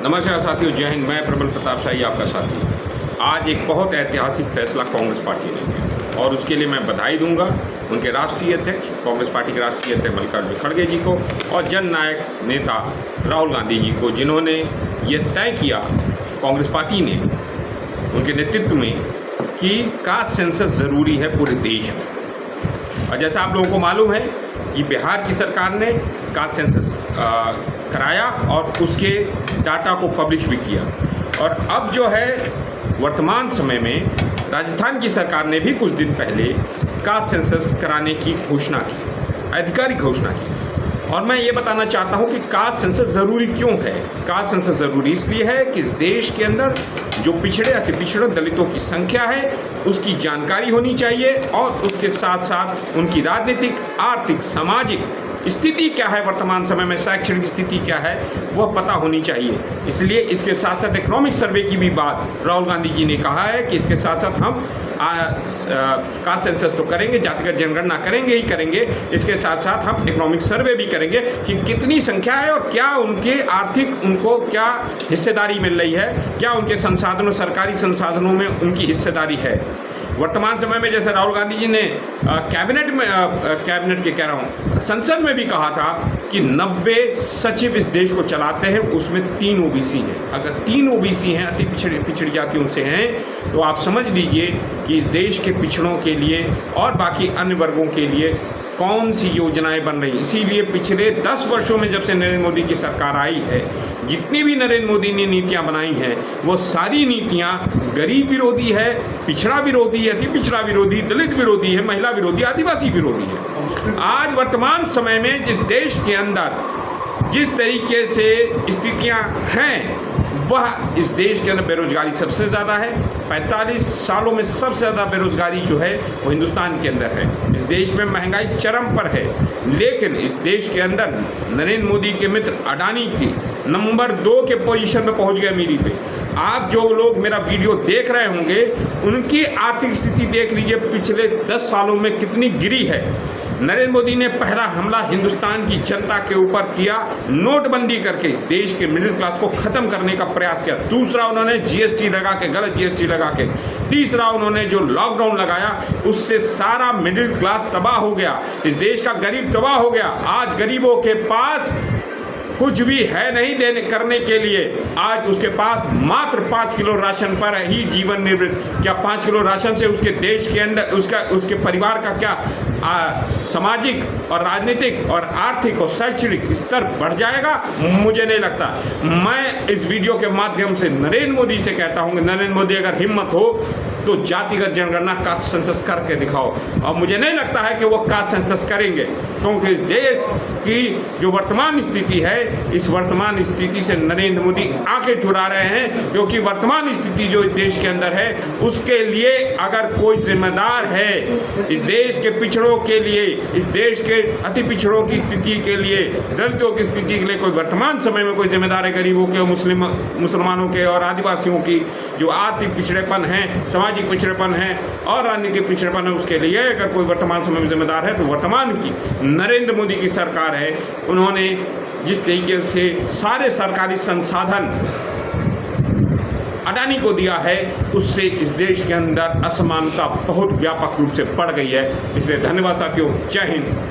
नमस्कार साथियों, जय हिंद। मैं प्रबल प्रताप शाही आपका साथी। आज एक बहुत ऐतिहासिक फैसला कांग्रेस पार्टी ने किया और उसके लिए मैं बधाई दूंगा उनके राष्ट्रीय अध्यक्ष, कांग्रेस पार्टी के राष्ट्रीय अध्यक्ष मल्लिकार्जुन खड़गे जी को और जननायक नेता राहुल गांधी जी को, जिन्होंने ये तय किया कांग्रेस पार्टी ने उनके नेतृत्व में कि कास्ट सेंसस ज़रूरी है पूरे देश में। और जैसा आप लोगों को मालूम है कि बिहार की सरकार ने कास्ट सेंसस कराया और उसके डाटा को पब्लिश भी किया। और अब जो है वर्तमान समय में राजस्थान की सरकार ने भी कुछ दिन पहले कास्ट सेंसस कराने की घोषणा की, आधिकारिक घोषणा की। और मैं ये बताना चाहता हूँ कि कास्ट सेंसस ज़रूरी क्यों है। कास्ट सेंसस ज़रूरी इसलिए है कि इस देश के अंदर जो पिछड़े अति पिछड़े दलितों की संख्या है उसकी जानकारी होनी चाहिए और उसके साथ साथ उनकी राजनीतिक, आर्थिक, सामाजिक स्थिति क्या है, वर्तमान समय में शैक्षणिक स्थिति क्या है, वह पता होनी चाहिए। इसलिए इसके साथ साथ इकोनॉमिक सर्वे की भी बात राहुल गांधी जी ने कहा है कि इसके साथ साथ हम कास्ट सेंसस तो करेंगे, जातिगत जनगणना करेंगे ही करेंगे, इसके साथ साथ हम इकोनॉमिक सर्वे भी करेंगे कि कितनी संख्या है और क्या उनके आर्थिक, उनको क्या हिस्सेदारी मिल रही है, क्या उनके संसाधनों, सरकारी संसाधनों में उनकी हिस्सेदारी है। वर्तमान समय में जैसे राहुल गांधी जी ने संसद में भी कहा था कि 90 सचिव इस देश को चलाते हैं, उसमें 3 ओबीसी हैं। अगर 3 ओबीसी हैं, अति पिछड़ी जातियों से हैं, तो आप समझ लीजिए कि इस देश के पिछड़ों के लिए और बाकी अन्य वर्गों के लिए कौन सी योजनाएं बन रही। इसीलिए पिछले 10 वर्षों में जब से नरेंद्र मोदी की सरकार आई है, जितनी भी नरेंद्र मोदी ने नीतियां बनाई हैं वो सारी नीतियां गरीब विरोधी है, पिछड़ा विरोधी है, अति पिछड़ा विरोधी, दलित विरोधी है, महिला विरोधी, आदिवासी विरोधी है। आज वर्तमान समय में जिस देश के अंदर जिस तरीके से स्थितियां हैं, वह इस देश के अंदर बेरोजगारी सबसे ज़्यादा है। 45 सालों में सबसे ज़्यादा बेरोजगारी जो है वो हिंदुस्तान के अंदर है। इस देश में महंगाई चरम पर है, लेकिन इस देश के अंदर नरेंद्र मोदी के मित्र अडानी की नंबर 2 के पोजीशन में पहुंच गए अमीरी पे। आप जो लोग मेरा वीडियो देख रहे होंगे उनकी आर्थिक स्थिति देख लीजिए पिछले 10 सालों में कितनी गिरी है। नरेंद्र मोदी ने पहला हमला हिंदुस्तान की जनता के ऊपर किया, नोटबंदी करके देश के मिडिल क्लास को खत्म करने का प्रयास किया। दूसरा, उन्होंने जीएसटी लगा के, गलत जीएसटी लगा के। तीसरा, उन्होंने जो लॉकडाउन लगाया उससे सारा मिडिल क्लास तबाह हो गया, इस देश का गरीब तबाह हो गया। आज गरीबों के पास कुछ भी है नहीं देने करने के लिए। आज उसके पास मात्र 5 किलो राशन पर ही जीवन निर्वृत्त। क्या 5 किलो राशन से उसके देश के अंदर उसके परिवार का क्या सामाजिक और राजनीतिक और आर्थिक और शैक्षणिक स्तर बढ़ जाएगा? मुझे नहीं लगता। मैं इस वीडियो के माध्यम से नरेंद्र मोदी से कहता हूँ कि नरेंद्र मोदी अगर हिम्मत हो तो जातिगत जनगणना कास्ट सेंसस करके दिखाओ। और मुझे नहीं लगता है कि वो कास्ट सेंसस करेंगे, क्योंकि देश की जो वर्तमान स्थिति है, इस वर्तमान स्थिति से नरेंद्र मोदी आंखें चुरा रहे हैं। क्योंकि वर्तमान स्थिति जो इस देश के अंदर है उसके लिए अगर कोई जिम्मेदार है, इस देश के पिछड़ों के लिए, इस देश के अति पिछड़ों की स्थिति के लिए, दलितों की स्थिति के लिए कोई वर्तमान समय में कोई जिम्मेदार है, गरीबों के, मुसलमानों के और आदिवासियों की जो आर्थिक पिछड़ेपन है, सामाजिक पिछड़ेपन है और राजनीतिक पिछड़ेपन है, उसके लिए अगर कोई वर्तमान समय में जिम्मेदार है तो वर्तमान की नरेंद्र मोदी की सरकार है। उन्होंने जिस तरीके से सारे सरकारी संसाधन अडानी को दिया है, उससे इस देश के अंदर असमानता बहुत व्यापक रूप से बढ़ गई है। इसलिए धन्यवाद साथियों, जय हिंद।